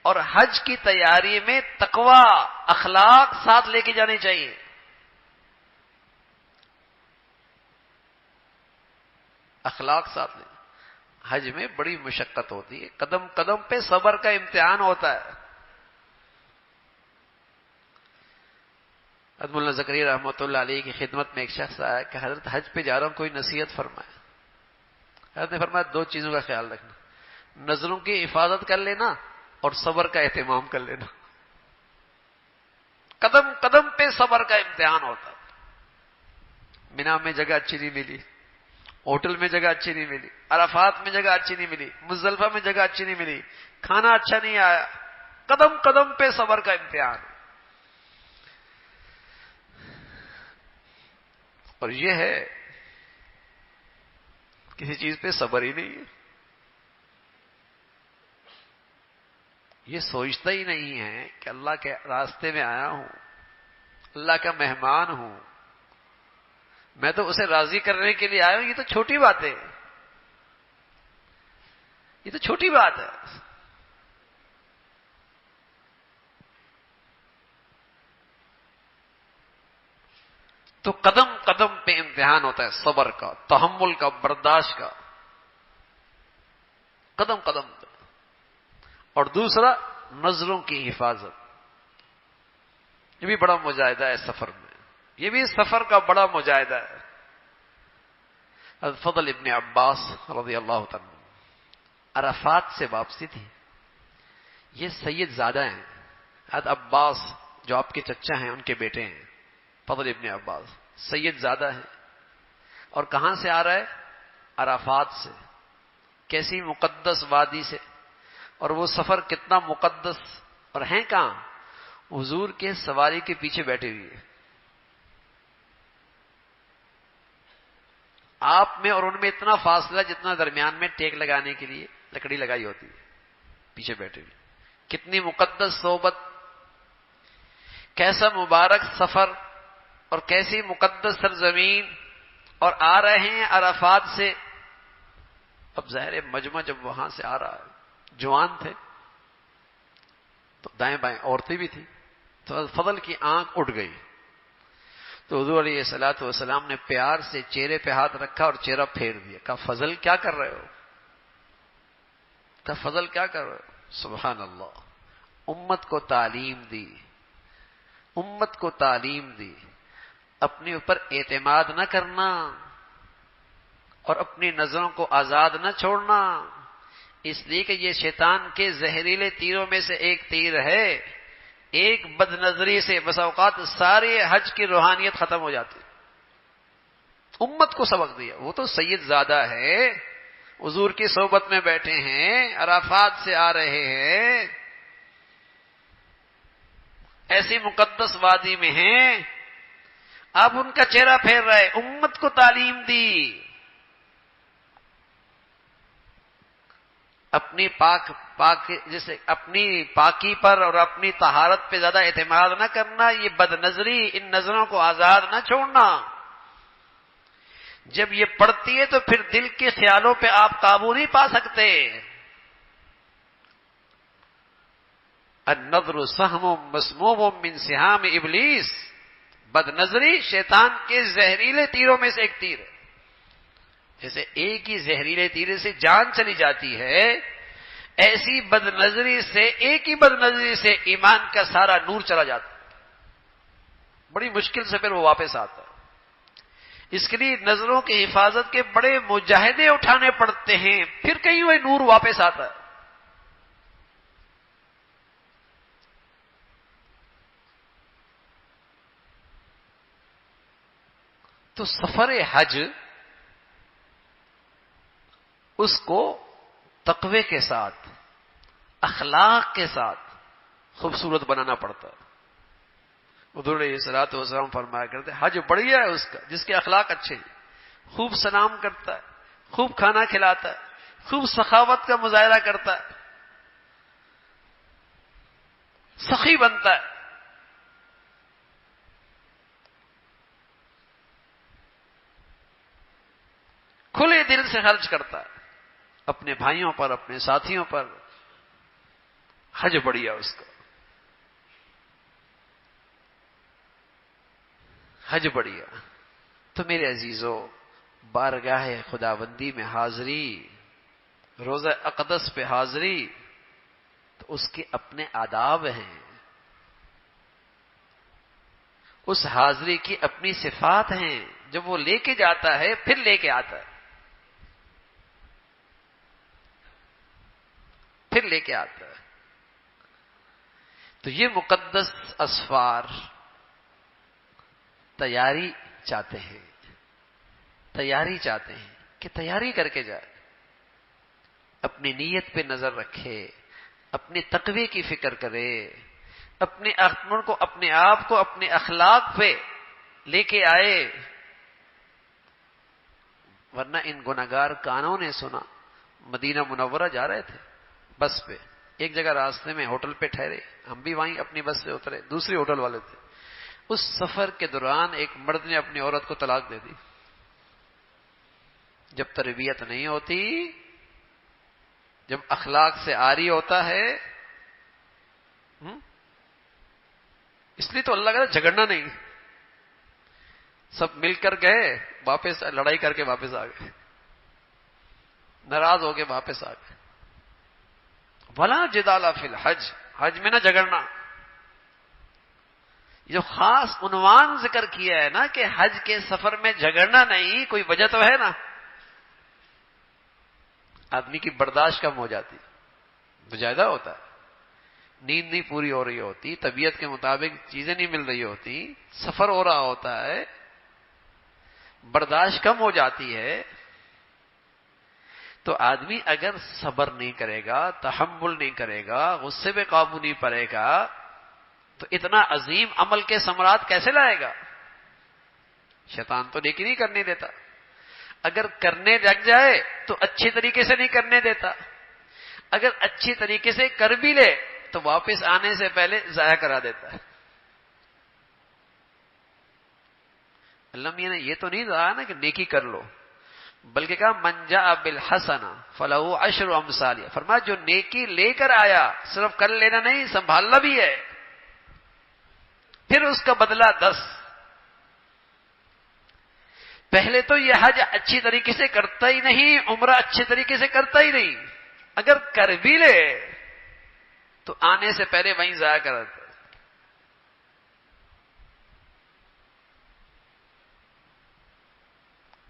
اور حج کی تیاری میں تقوی اخلاق ساتھ لے کے جانے چاہیے. اخلاق ساتھ لے. حج میں بڑی مشقت ہوتی ہے، قدم قدم پہ صبر کا امتحان ہوتا ہے. حضرت مولانا زکریا رحمۃ اللہ علیہ کی خدمت میں ایک شخص آیا کہ حضرت حج پہ جا رہا ہوں، کوئی نصیحت فرمائے. حضرت نے فرمایا دو چیزوں کا خیال رکھنا، نظروں کی حفاظت کر لینا اور صبر کا اہتمام کر لینا. قدم قدم پہ صبر کا امتحان ہوتا. مینا میں جگہ اچھی نہیں ملی، ہوٹل میں جگہ اچھی نہیں ملی، عرفات میں جگہ اچھی نہیں ملی، مزدلفہ میں جگہ اچھی نہیں ملی، کھانا اچھا نہیں آیا. قدم قدم پہ صبر کا امتحان. اور یہ ہے کسی چیز پہ صبر ہی نہیں ہے، یہ سوچتا ہی نہیں ہے کہ اللہ کے راستے میں آیا ہوں، اللہ کا مہمان ہوں، میں تو اسے راضی کرنے کے لیے آیا ہوں. یہ تو چھوٹی بات ہے، یہ تو چھوٹی بات ہے. تو قدم قدم پہ امتحان ہوتا ہے صبر کا، تحمل کا، برداشت کا، قدم قدم پہ. اور دوسرا نظروں کی حفاظت. یہ بھی بڑا مجاہدہ ہے سفر میں، یہ بھی سفر کا بڑا مجاہدہ ہے. فضل ابن عباس رضی اللہ تعالیٰ عرفات سے واپسی تھی. یہ سید زادہ ہیں، حضرت عباس جو آپ کے چچا ہیں ان کے بیٹے ہیں. فضل ابن عباس سید زادہ ہیں. اور کہاں سے آ رہا ہے؟ عرفات سے. کیسی مقدس وادی سے. اور وہ سفر کتنا مقدس. اور ہیں کہاں؟ حضور کے سواری کے پیچھے بیٹھے ہوئے. آپ میں اور ان میں اتنا فاصلہ جتنا درمیان میں ٹیک لگانے کے لیے لکڑی لگائی ہوتی ہے. پیچھے بیٹھے ہوئے. کتنی مقدس صحبت، کیسا مبارک سفر. اور کیسی مقدس سرزمین، اور آ رہے ہیں عرفات سے. اب ظاہر مجمع جب وہاں سے آ رہا ہے، جوان تھے تو دائیں بائیں عورتیں بھی تھیں، تو فضل کی آنکھ اٹھ گئی. تو حضور علیہ الصلوۃ والسلام نے پیار سے چہرے پہ ہاتھ رکھا اور چہرہ پھیر دیا. کہا فضل کیا کر رہے ہو؟ کہا فضل کیا کر رہے ہو؟ سبحان اللہ. امت کو تعلیم دی، امت کو تعلیم دی اپنے اوپر اعتماد نہ کرنا اور اپنی نظروں کو آزاد نہ چھوڑنا، اس لیے کہ یہ شیطان کے زہریلے تیروں میں سے ایک تیر ہے. ایک بد نظری سے بس اوقات سارے حج کی روحانیت ختم ہو جاتی. امت کو سبق دیا. وہ تو سید زادہ ہے، حضور کی صحبت میں بیٹھے ہیں، عرفات سے آ رہے ہیں، ایسی مقدس وادی میں ہیں، آپ ان کا چہرہ پھیر رہے. امت کو تعلیم دی. اپنی جیسے اپنی پاکی پر اور اپنی طہارت پہ زیادہ اعتماد نہ کرنا، یہ بد نظری، ان نظروں کو آزاد نہ چھوڑنا. جب یہ پڑتی ہے تو پھر دل کے خیالوں پہ آپ قابو نہیں پا سکتے. النظر سہم مسموم من سہام ابلیس. بد نظری شیطان کے زہریلے تیروں میں سے ایک تیر ہے. جیسے ایک ہی زہریلے تیرے سے جان چلی جاتی ہے، ایسی بد نظری سے، ایک ہی بد نظری سے ایمان کا سارا نور چلا جاتا ہے. بڑی مشکل سے پھر وہ واپس آتا ہے. اس کے لیے نظروں کی حفاظت کے بڑے مجاہدے اٹھانے پڑتے ہیں، پھر کہیں وہ نور واپس آتا ہے. تو سفر حج اس کو تقوی کے ساتھ، اخلاق کے ساتھ خوبصورت بنانا پڑتا ہے. حضور علیہ الصلوۃ والسلام فرمایا کرتے حج بڑھیا ہے اس کا جس کے اخلاق اچھے ہیں، خوب سلام کرتا ہے، خوب کھانا کھلاتا ہے، خوب سخاوت کا مظاہرہ کرتا ہے، سخی بنتا ہے. کھلے دل سے خرچ کرتا ہے اپنے بھائیوں پر، اپنے ساتھیوں پر. حج بڑھیا اس کا، حج بڑھیا. تو میرے عزیزو، بارگاہ خداوندی میں حاضری، روزہ اقدس پہ حاضری، تو اس کے اپنے آداب ہیں، اس حاضری کی اپنی صفات ہیں. جب وہ لے کے جاتا ہے پھر لے کے آتا ہے، پھر لے کے آتا ہے. تو یہ مقدس اسفار تیاری چاہتے ہیں، تیاری چاہتے ہیں کہ تیاری کر کے جائے، اپنی نیت پہ نظر رکھے، اپنے تقوی کی فکر کرے، اپنے اخلاق کو، اپنے آپ کو اپنے اخلاق پہ لے کے آئے. ورنہ ان گناہگار کانوں نے سنا، مدینہ منورہ جا رہے تھے بس پہ، ایک جگہ راستے میں ہوٹل پہ ٹھہرے، ہم بھی وہیں اپنی بس سے اترے، دوسری ہوٹل والے تھے. اس سفر کے دوران ایک مرد نے اپنی عورت کو طلاق دے دی. جب تربیت نہیں ہوتی، جب اخلاق سے عاری ہوتا ہے، اس لیے تو اللہ کا جھگڑنا نہیں، سب مل کر گئے، واپس لڑائی کر کے واپس آ گئے، ناراض ہو کے واپس آ گئے. ولا جدال فی الحج، حج میں نہ جھگڑنا. جو خاص عنوان ذکر کیا ہے نا کہ حج کے سفر میں جھگڑنا نہیں، کوئی وجہ تو ہے نا. آدمی کی برداشت کم ہو جاتی، مجاہدہ ہوتا ہے، نیند نہیں پوری ہو رہی ہوتی، طبیعت کے مطابق چیزیں نہیں مل رہی ہوتی، سفر ہو رہا ہوتا ہے، برداشت کم ہو جاتی ہے. تو آدمی اگر صبر نہیں کرے گا، تحمل نہیں کرے گا، غصے پہ قابو نہیں پائے گا، تو اتنا عظیم عمل کے ثمرات کیسے لائے گا؟ شیطان تو نیکی نہیں کرنے دیتا. اگر کرنے لگ جائے تو اچھی طریقے سے نہیں کرنے دیتا، اگر اچھی طریقے سے کر بھی لے تو واپس آنے سے پہلے ضائع کرا دیتا ہے. اللہ میاں نے یہ تو نہیں کہا نا کہ نیکی کر لو، بلکہ کہا من جاء بالحسنہ فلہ عشر امثالها، فرمایا جو نیکی لے کر آیا صرف کر لینا نہیں، سنبھالنا بھی ہے، پھر اس کا بدلہ 10۔ پہلے تو یہ حج اچھی طریقے سے کرتا ہی نہیں، عمرہ اچھے طریقے سے کرتا ہی نہیں، اگر کر بھی لے تو آنے سے پہلے وہیں ضائع کر دیتا،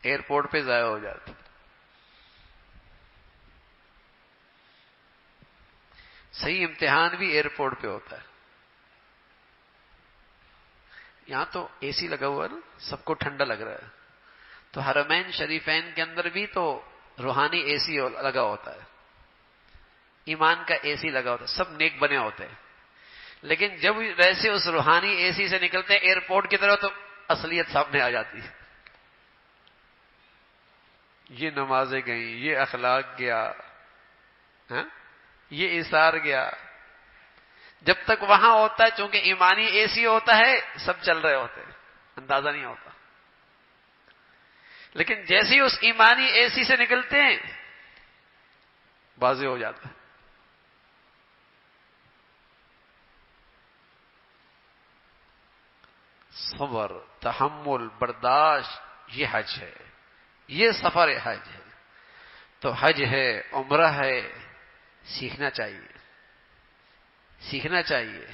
ایئرپورٹ پہ ضائع ہو جاتا۔ صحیح امتحان بھی ایئرپورٹ پہ ہوتا ہے۔ یہاں تو اے سی لگا ہوا ہے نا، سب کو ٹھنڈا لگ رہا ہے، تو حرمین شریفین کے اندر بھی تو روحانی اے سی لگا ہوتا ہے، ایمان کا اے سی لگا ہوتا ہے، سب نیک بنے ہوتے ہیں، لیکن جب ویسے اس روحانی اے سی سے نکلتے ہیں ایئرپورٹ کی طرف تو اصلیت سامنے آ جاتی ہے۔ یہ نمازیں گئیں، یہ اخلاق گیا، یہ اثار گیا۔ جب تک وہاں ہوتا ہے چونکہ ایمانی اے سی ہوتا ہے، سب چل رہے ہوتے ہیں، اندازہ نہیں ہوتا، لیکن جیسے ہی اس ایمانی اے سی سے نکلتے ہیں واضح ہو جاتا ہے۔ صبر، تحمل، برداشت، یہ حج ہے، یہ سفر حج ہے۔ تو حج ہے، عمرہ ہے، سیکھنا چاہیے، سیکھنا چاہیے،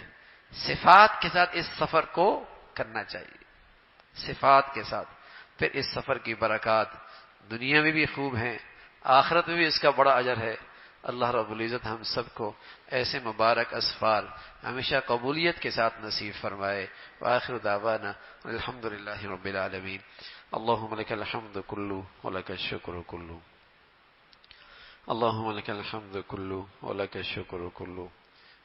صفات کے ساتھ اس سفر کو کرنا چاہیے، صفات کے ساتھ، پھر اس سفر کی برکات دنیا میں بھی خوب ہیں، آخرت میں بھی اس کا بڑا اجر ہے۔ اللہ رب العزت ہم سب کو ایسے مبارک اسفار ہمیشہ قبولیت کے ساتھ نصیب فرمائے۔ وآخر دعوانا الحمدللہ رب العالمین۔ اللہم لک الحمد کلو ولک الشکر کلو، اللہم لک الحمد کلو ولک الشکر کلو،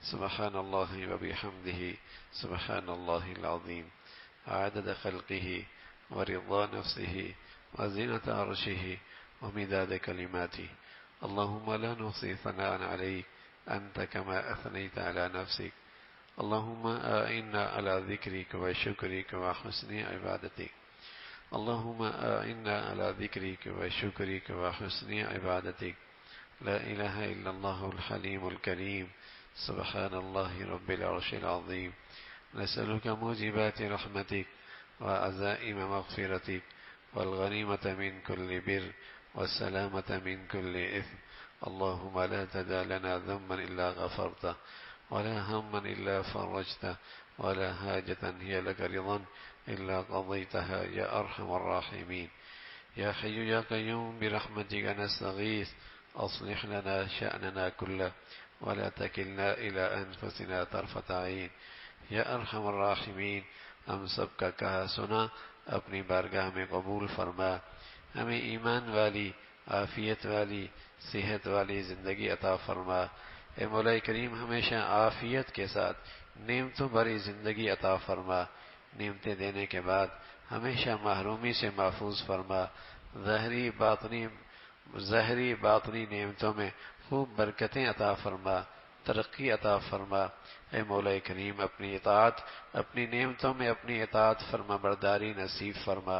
سبحان اللہ وبحمدہ، سبحان اللہ العظیم، عدد خلقہ ورضا نفسہ وزینة عرشہ ومداد کلماتہ، اللہم لا نحصی ثناء علیک انت کما اثنیت علی نفسک، اللہم اعنا علی ذکرک وشکرک وحسن عبادتک، اللہم اعنا علی ذکرک وشکرک وحسن عبادتک، لا الہ الا اللہ الحلیم الکریم، سبحان اللہ رب العرش العظیم، نسألک موجبات رحمتک وعزائم مغفرتک والغنیمة من كل بر والسلامة من كل إثم، اللهم لا تدع لنا ذنبا إلا غفرته ولا هما إلا فرجته ولا حاجة هي لك رضا إلا قضيتها يا أرحم الراحمين، يا حي يا قيوم برحمتك نستغيث، أصلح لنا شأننا كله ولا تكلنا إلى أنفسنا طرفة عين، یا ارحم الراحمین، ہم سب کا کہا سنا اپنی بارگاہ میں قبول فرما، ہمیں ایمان والی، عافیت والی، صحت والی زندگی عطا فرما۔ اے مولا کریم ہمیشہ عافیت کے ساتھ نعمتوں بھری زندگی عطا فرما، نعمتیں دینے کے بعد ہمیشہ محرومی سے محفوظ فرما، ظاہری باطنی نعمتوں میں خوب برکتیں عطا فرما، ترقی عطا فرما۔ اے مولا کریم اپنی اطاعت، اپنی نعمتوں میں اپنی اطاعت فرما برداری نصیب فرما،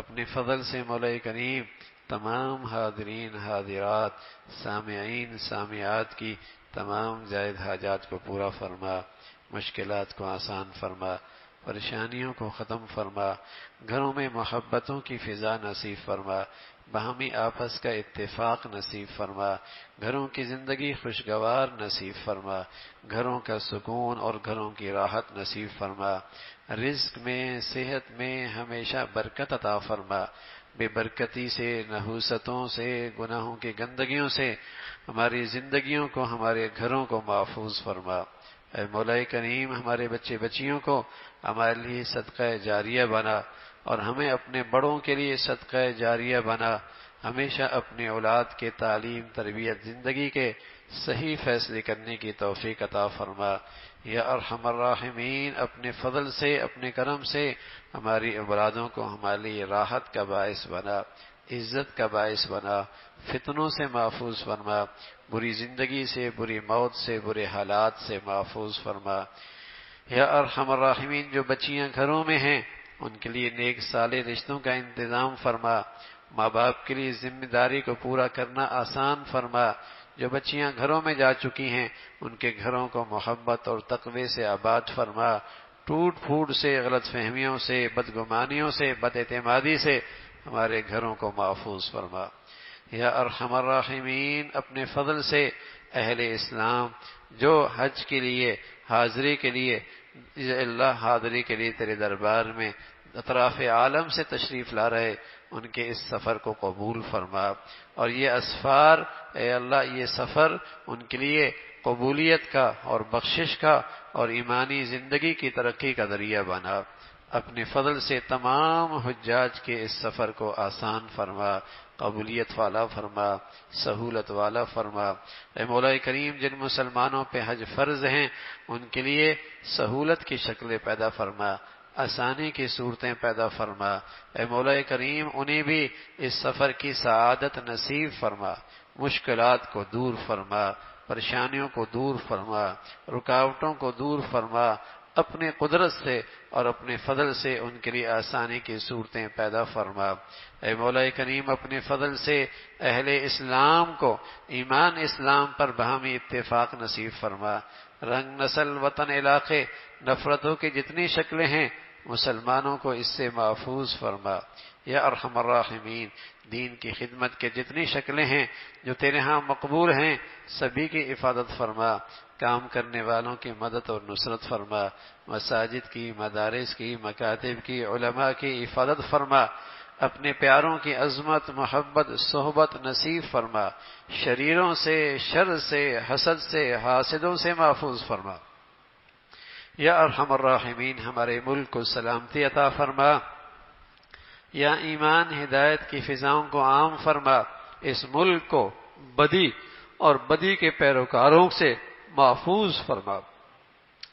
اپنے فضل سے مولا کریم تمام حاضرین حاضرات، سامعین سامعات کی تمام زائد حاجات کو پورا فرما، مشکلات کو آسان فرما، پریشانیوں کو ختم فرما، گھروں میں محبتوں کی فضا نصیب فرما، باہمی آپس کا اتفاق نصیب فرما، گھروں کی زندگی خوشگوار نصیب فرما، گھروں کا سکون اور گھروں کی راحت نصیب فرما، رزق میں صحت میں ہمیشہ برکت عطا فرما، بے برکتی سے، نحوستوں سے، گناہوں کی گندگیوں سے ہماری زندگیوں کو، ہمارے گھروں کو محفوظ فرما۔ اے مولا کریم ہمارے بچے بچیوں کو ہمارے لیے صدقہ جاریہ بنا، اور ہمیں اپنے بڑوں کے لیے صدقہ جاریہ بنا، ہمیشہ اپنے اولاد کے تعلیم تربیت زندگی کے صحیح فیصلے کرنے کی توفیق عطا فرما۔ یا ارحم الراحمین اپنے فضل سے، اپنے کرم سے ہماری اولادوں کو ہمارے لیے راحت کا باعث بنا، عزت کا باعث بنا، فتنوں سے محفوظ فرما، بری زندگی سے، بری موت سے، برے حالات سے محفوظ فرما۔ یا ارحم الراحمین جو بچیاں گھروں میں ہیں ان کے لیے نیک صالح رشتوں کا انتظام فرما، ماں باپ کے لیے ذمہ داری کو پورا کرنا آسان فرما، جو بچیاں گھروں میں جا چکی ہیں ان کے گھروں کو محبت اور تقوی سے آباد فرما، ٹوٹ پھوٹ سے، غلط فہمیوں سے، بدگمانیوں سے، بد اعتمادی سے ہمارے گھروں کو محفوظ فرما۔ یا ارحم الراحمین، اپنے فضل سے اہل اسلام جو حج کے لیے حاضری کے لیے اللہ حاضری کے لیے تیرے دربار میں اطراف عالم سے تشریف لا رہے، ان کے اس سفر کو قبول فرما، اور یہ اسفار اے اللہ یہ سفر ان کے لیے قبولیت کا اور بخشش کا اور ایمانی زندگی کی ترقی کا ذریعہ بنا۔ اپنے فضل سے تمام حجاج کے اس سفر کو آسان فرما، قبولیت والا فرما، سہولت والا فرما۔ اے مولا کریم، جن مسلمانوں پہ حج فرض ہیں ان کے لیے سہولت کی شکلیں پیدا فرما، آسانی کی صورتیں پیدا فرما۔ اے مولا کریم، انہیں بھی اس سفر کی سعادت نصیب فرما، مشکلات کو دور فرما، پریشانیوں کو دور فرما، رکاوٹوں کو دور فرما، اپنے قدرت سے اور اپنے فضل سے ان کے لیے آسانی کی صورتیں پیدا فرما۔ اے مولا کریم، اپنے فضل سے اہل اسلام کو ایمان اسلام پر باہمی اتفاق نصیب فرما۔ رنگ، نسل، وطن، علاقے، نفرتوں کی جتنی شکلیں ہیں مسلمانوں کو اس سے محفوظ فرما۔ یا ارحم الراحمین، دین کی خدمت کے جتنی شکلیں ہیں جو تیرے ہاں مقبول ہیں سبھی کی حفاظت فرما، کام کرنے والوں کی مدد اور نصرت فرما، مساجد کی، مدارس کی، مکاتب کی، علماء کی حفاظت فرما، اپنے پیاروں کی عظمت، محبت، صحبت نصیب فرما، شریروں سے، شر سے، حسد سے، حاسدوں سے محفوظ فرما۔ یا ارحم الراحمین، ہمارے ملک کو سلامتی عطا فرما، یا ایمان ہدایت کی فضاؤں کو عام فرما، اس ملک کو بدی اور بدی کے پیروکاروں سے محفوظ فرما،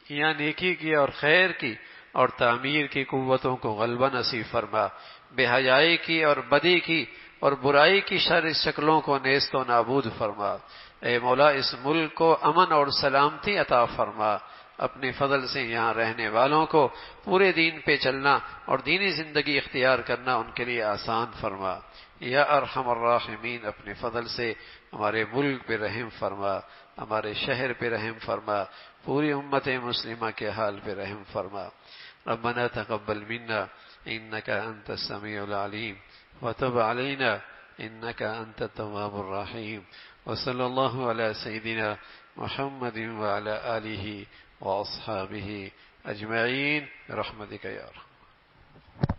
یا نیکی کی اور خیر کی اور تعمیر کی قوتوں کو غلبہ نصیب فرما، بے حیائی کی اور بدی کی اور برائی کی شر شکلوں کو نیست و نابود فرما۔ اے مولا، اس ملک کو امن اور سلامتی عطا فرما، اپنے فضل سے یہاں رہنے والوں کو پورے دین پہ چلنا اور دینی زندگی اختیار کرنا ان کے لیے آسان فرما۔ یا ارحم الراحمین، اپنے فضل سے ہمارے ملک پہ رحم فرما، ہمارے شہر پہ رحم فرما، پوری امت مسلمہ کے حال پہ رحم فرما۔ ربنا تقبل منا انك انت السميع العليم وتب علينا انك انت التواب الرحيم وصلى الله على سيدنا محمد وعلى آله وأصحابه أجمعين برحمتك يا رب۔